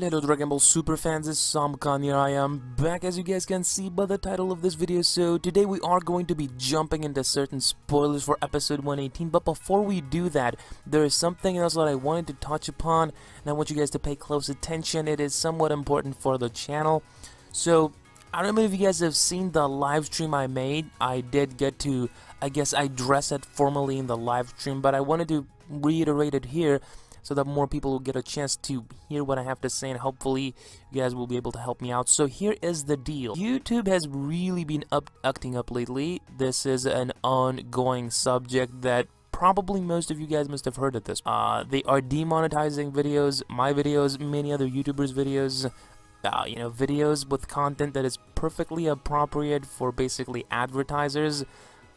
Hello Dragon Ball Super fans, it's Sam Khan here. I am back, as you guys can see by the title of this video. So today we are going to be jumping into certain spoilers for episode 118, but before we do that, there is something else that I wanted to touch upon, and I want you guys to pay close attention. It is somewhat important for the channel. So I don't know if you guys have seen the live stream I made. I did get to, I guess, address it formally in the live stream, but I wanted to reiterate it here so that more people will get a chance to hear what I have to say, and hopefully you guys will be able to help me out. So here is the deal. YouTube has really been acting up lately. This is an ongoing subject that probably most of you guys must have heard of this. They are demonetizing videos, my videos, many other YouTubers' videos, videos with content that is perfectly appropriate for basically advertisers.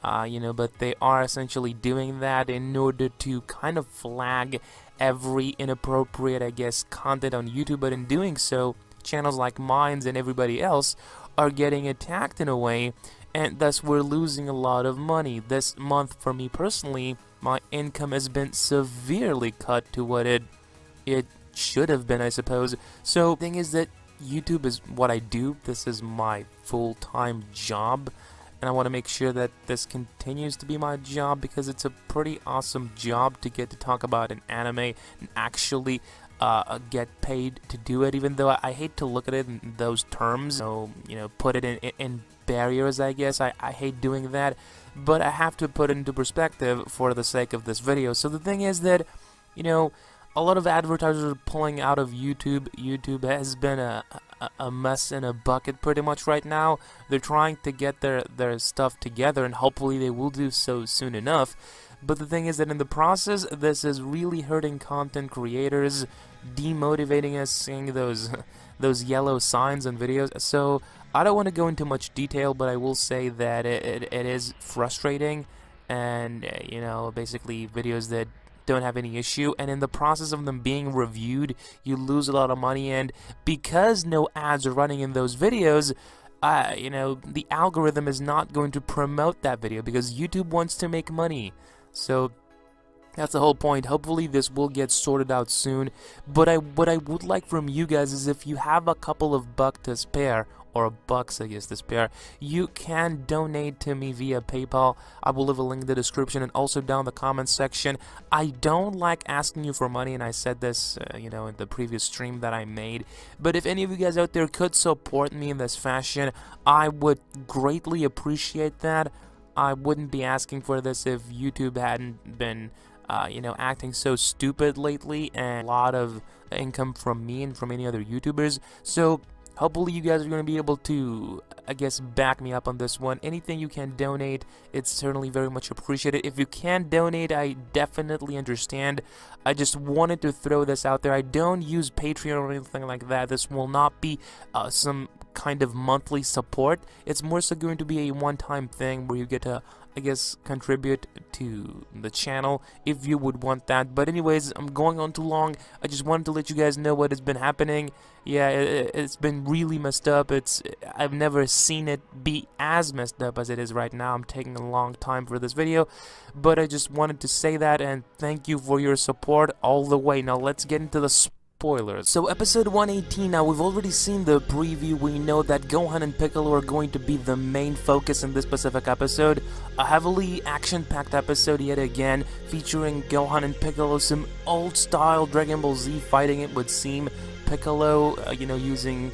But they are essentially doing that in order to kind of flag every inappropriate, I guess, content on YouTube. But in doing so, channels like mine and everybody else are getting attacked in a way, and thus we're losing a lot of money. This month, for me personally, my income has been severely cut to what it should have been, I suppose. So the thing is that YouTube is what I do. This is my full-time job. And I want to make sure that this continues to be my job, because it's a pretty awesome job to get to talk about an anime and actually get paid to do it, even though I hate to look at it in those terms. So, put it in barriers, I guess. I hate doing that, but I have to put it into perspective for the sake of this video. So the thing is that, a lot of advertisers are pulling out of YouTube. YouTube has been a mess in a bucket pretty much right now. They're trying to get their stuff together, and hopefully they will do so soon enough. But the thing is that in the process, this is really hurting content creators, demotivating us, seeing those yellow signs on videos. So I don't want to go into much detail, but I will say that it is frustrating, and basically videos that don't have any issue, and in the process of them being reviewed, you lose a lot of money. And because no ads are running in those videos, the algorithm is not going to promote that video, because YouTube wants to make money. So that's the whole point. Hopefully this will get sorted out soon. But what I would like from you guys is, if you have a couple of bucks to spare, or bucks, I guess, to spare, you can donate to me via PayPal. I will leave a link in the description and also down in the comments section. I don't like asking you for money, and I said this, in the previous stream that I made. But if any of you guys out there could support me in this fashion, I would greatly appreciate that. I wouldn't be asking for this if YouTube hadn't been acting so stupid lately, and a lot of income from me and from any other YouTubers. So hopefully you guys are going to be able to, I guess, back me up on this one. Anything you can donate, it's certainly very much appreciated. If you can't donate, I definitely understand. I just wanted to throw this out there. I don't use Patreon or anything like that. This will not be some kind of monthly support. It's more so going to be a one-time thing where you get to, I guess, contribute to the channel if you would want that. But anyways, I'm going on too long. I just wanted to let you guys know what has been happening. Yeah, it's been really messed up. I've never seen it be as messed up as it is right now. I'm taking a long time for this video, but I just wanted to say that, and thank you for your support all the way. Now let's get into the spoilers. So episode 118, now we've already seen the preview. We know that Gohan and Piccolo are going to be the main focus in this specific episode. A heavily action-packed episode yet again, featuring Gohan and Piccolo, some old-style Dragon Ball Z fighting, it would seem. Piccolo, using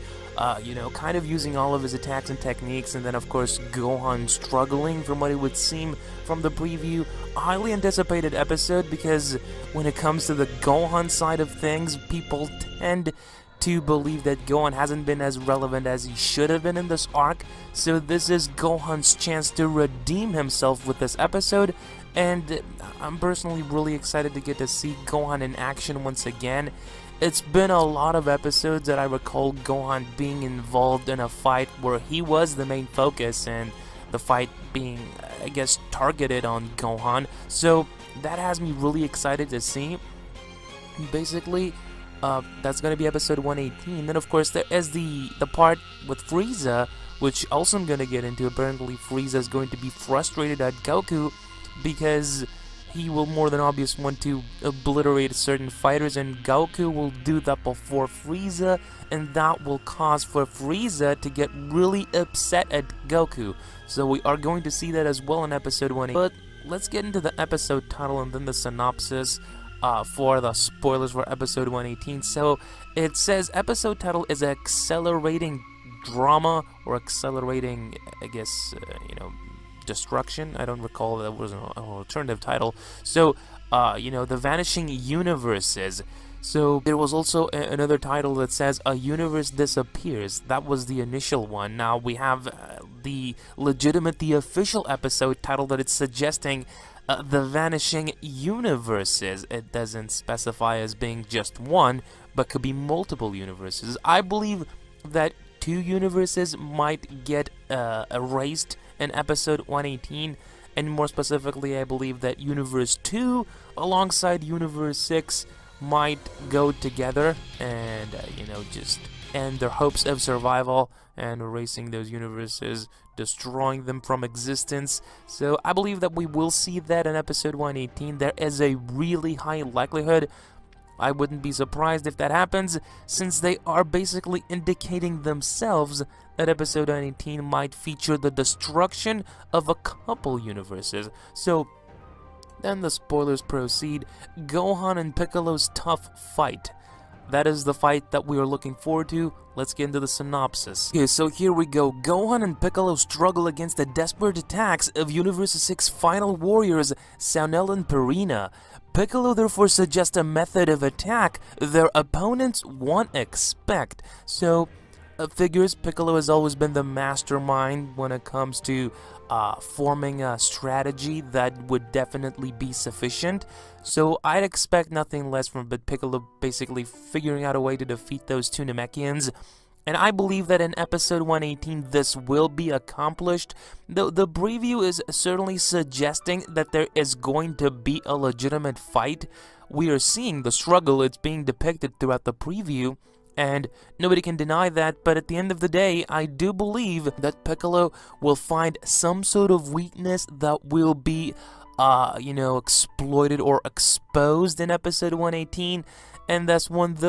all of his attacks and techniques, and then of course Gohan struggling from what it would seem from the preview. A highly anticipated episode, because when it comes to the Gohan side of things, people tend to believe that Gohan hasn't been as relevant as he should have been in this arc. So this is Gohan's chance to redeem himself with this episode, and I'm personally really excited to get to see Gohan in action once again. It's been a lot of episodes that I recall Gohan being involved in a fight where he was the main focus, and the fight being, I guess, targeted on Gohan. So that has me really excited to see. Basically, that's going to be episode 118. Then of course there is the part with Frieza, which also I'm going to get into. Apparently Frieza is going to be frustrated at Goku because he will more than obvious want to obliterate certain fighters, and Goku will do that before Frieza, and that will cause for Frieza to get really upset at Goku. So we are going to see that as well in episode 1. But let's get into the episode title and then the synopsis for the spoilers for episode 118. So it says episode title is accelerating drama, or accelerating, I guess, destruction. I don't recall, that was an alternative title. So the vanishing universes. So there was also another title that says a universe disappears. That was the initial one. Now we have the official episode title that it's suggesting the vanishing universes. It doesn't specify as being just one, but could be multiple universes. I believe that 2 universes might get erased in episode 118, and more specifically, I believe that Universe 2 alongside Universe 6 might go together and, just end their hopes of survival and erasing those universes, destroying them from existence. So I believe that we will see that in episode 118. There is a really high likelihood. I wouldn't be surprised if that happens, since they are basically indicating themselves that episode 118 might feature the destruction of a couple universes. So then the spoilers proceed. Gohan and Piccolo's tough fight. That is the fight that we are looking forward to. Let's get into the synopsis. Okay, so here we go. Gohan and Piccolo struggle against the desperate attacks of Universe 6 final warriors, Saunel and Perina. Piccolo therefore suggests a method of attack their opponents won't expect. So, figures Piccolo has always been the mastermind when it comes to forming a strategy that would definitely be sufficient. So I'd expect nothing less from Piccolo basically figuring out a way to defeat those 2 Namekians. And I believe that in episode 118 this will be accomplished. The preview is certainly suggesting that there is going to be a legitimate fight. We are seeing the struggle, it's being depicted throughout the preview, and nobody can deny that. But at the end of the day, I do believe that Piccolo will find some sort of weakness that will be exploited or exposed in episode 118. And that's once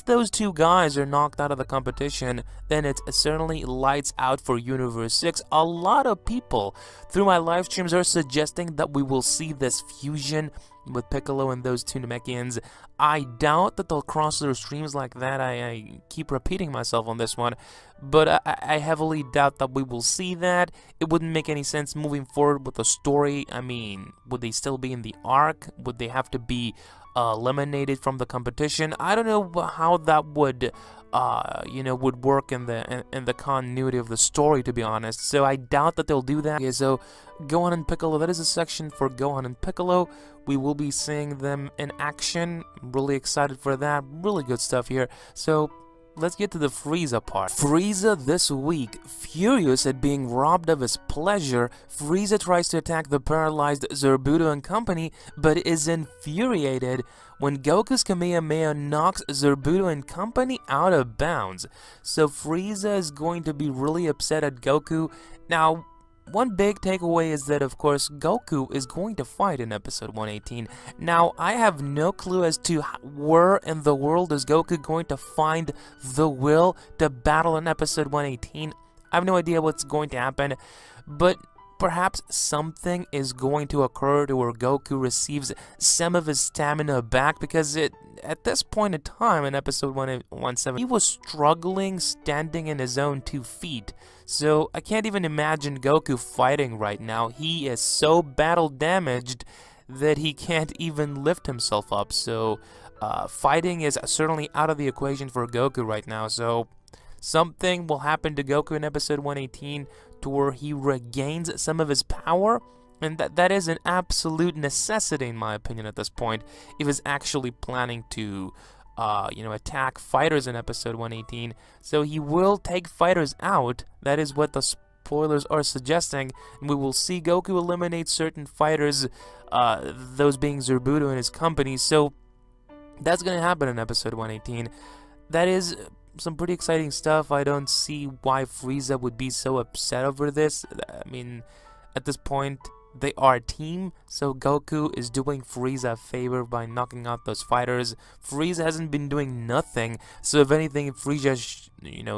those 2 guys are knocked out of the competition, then it certainly lights out for Universe 6. A lot of people through my live streams are suggesting that we will see this fusion with Piccolo and those 2 Namekians. I doubt that they'll cross their streams like that. I keep repeating myself on this one, but I heavily doubt that we will see that. It wouldn't make any sense moving forward with the story. I mean, would they still be in the arc? Would they have to be eliminated from the competition? I don't know how that would would work in the continuity of the story, to be honest. So I doubt that they'll do that. Okay, so Gohan and Piccolo, that is a section for Gohan and Piccolo. We will be seeing them in action. I'm really excited for that. Really good stuff here. So let's get to the Frieza part. Frieza this week. Furious at being robbed of his pleasure, Frieza tries to attack the paralyzed Zerbuto and company, but is infuriated when Goku's Kamehameha knocks Zerbuto and company out of bounds. So Frieza is going to be really upset at Goku. Now, one big takeaway is that, of course, Goku is going to fight in episode 118. Now, I have no clue as to where in the world is Goku going to find the will to battle in episode 118. I have no idea what's going to happen, but perhaps something is going to occur to where Goku receives some of his stamina back, because at this point in time in episode 117, he was struggling standing in his own 2 feet. So I can't even imagine Goku fighting right now. He is so battle damaged that he can't even lift himself up. So fighting is certainly out of the equation for Goku right now. So something will happen to Goku in episode 118 to where he regains some of his power, and that is an absolute necessity in my opinion at this point, if he's actually planning to attack fighters in episode 118. So he will take fighters out. That is what the spoilers are suggesting, and we will see Goku eliminate certain fighters, those being Zerbuto and his company. So that's gonna happen in episode 118. That is some pretty exciting stuff. I don't see why Frieza would be so upset over this. I mean, at this point, they are a team, so Goku is doing Frieza a favor by knocking out those fighters. Frieza hasn't been doing nothing, so if anything, Frieza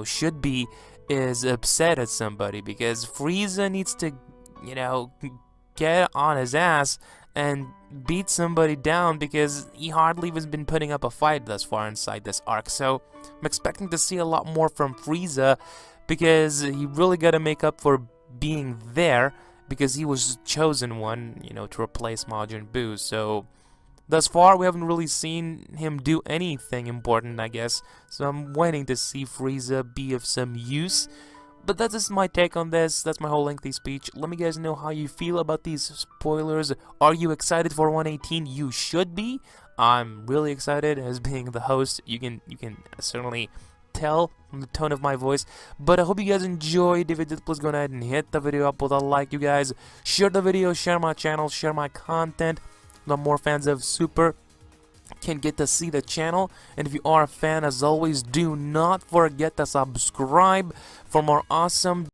should be is upset at somebody, because Frieza needs to, get on his ass and beat somebody down, because he hardly even been putting up a fight thus far inside this arc. So I'm expecting to see a lot more from Frieza, because he really got to make up for being there, because he was chosen one, to replace Majin Buu. So thus far, we haven't really seen him do anything important, I guess. So I'm waiting to see Frieza be of some use. But that's just my take on this. That's my whole lengthy speech. Let me guys know how you feel about these spoilers. Are you excited for 118? You should be. I'm really excited. As being the host, you can certainly tell from the tone of my voice. But I hope you guys enjoyed. If you did, please go ahead and hit the video up with a like. You guys share the video, share my channel, share my content. The more fans of Super can get to see the channel. And if you are a fan, as always, do not forget to subscribe for more awesome